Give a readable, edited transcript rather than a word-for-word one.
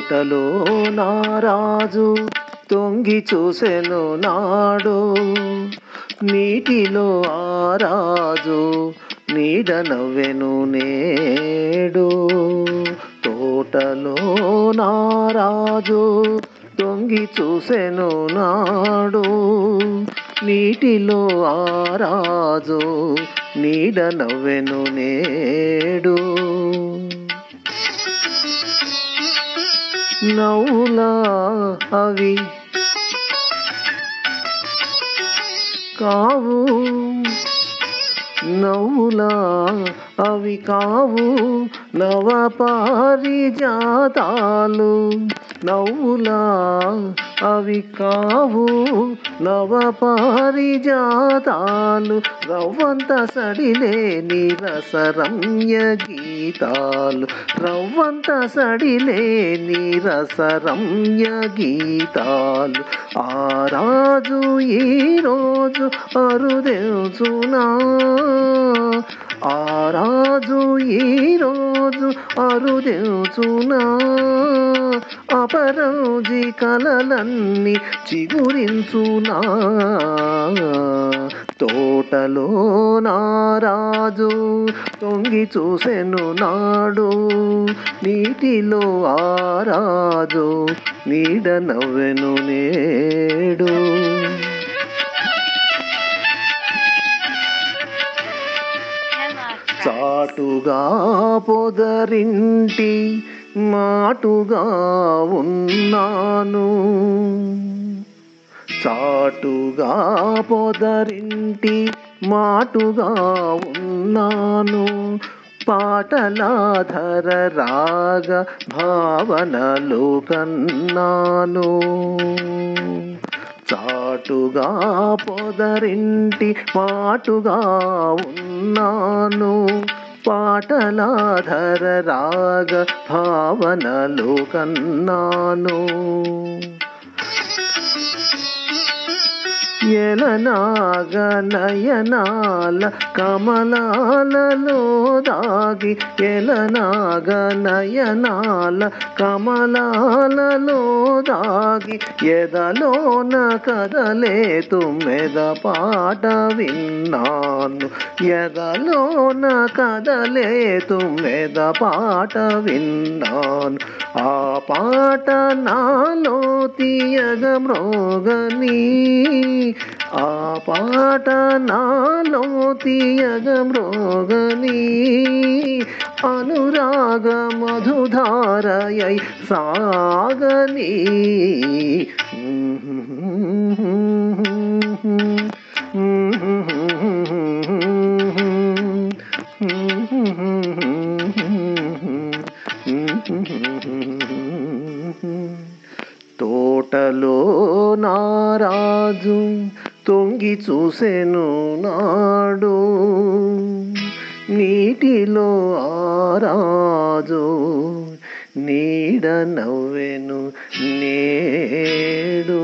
తోటలో నారాజు తొంగి చూసెను నాడు, నీటిలో ఆరాజు నీడ నవ్వెను నేడు. తోటలో నారాజు తొంగి చూసెను నాడు, నీటిలో ఆరాజు నీడ నవ్వెను నేడు. నవ్వులా అవి కావు, నవ్వులా అవి కావు నవ పారిజాతాలు. నవ్వులా అవి కావు నవ పారిజాతాలు, రవ్వంత సడిలేని రసరమ్య గీతాలు. రవ్వంత సడిలేని రసరమ్య గీతాలు. ఆ రాజు ఈరోజు అరుదెల్చునా, ఆ రాజు ఈరోజు అరుదెల్చునా. అపరాజి కలలన్నీ చిగురించునా. తోటలో నారాజు తొంగి చూసెను నాడు, నీటిలో ఆరాజు నీడ నవ్వెను నేడు. చాటుగా పొదరింటి మాటుగా ఉన్నాను, చాటుగా పొదరింటి మాటుగా ఉన్నాను. పాటలాధర రాగ భావనలు కన్నాను. చాటుగా పొదరింటి మాటుగా ఉన్నాను, పాటలాధర రాగ భావనలు కన్నాను. ఎలనాగ నయనాల కమలాలలో దాగి, ఎలనాగ నయనాల కమలాలలో దాగి, ఎదలోన కదలే తుమ్మెద పాట విన్నాను. ఎదలోన కదలే తుమ్మెద పాట విన్నాను. ఆ పాట నాలో తీయగ మ్రోగని, ఆ పాట నాలో తీయగ మ్రోగని. అనురాగ మధుధారయై సాగని. తోటలో నారాజు తొంగి చూసెను నాడు, నీటిలో ఆరాజు నీడ నవ్వెను నేడు.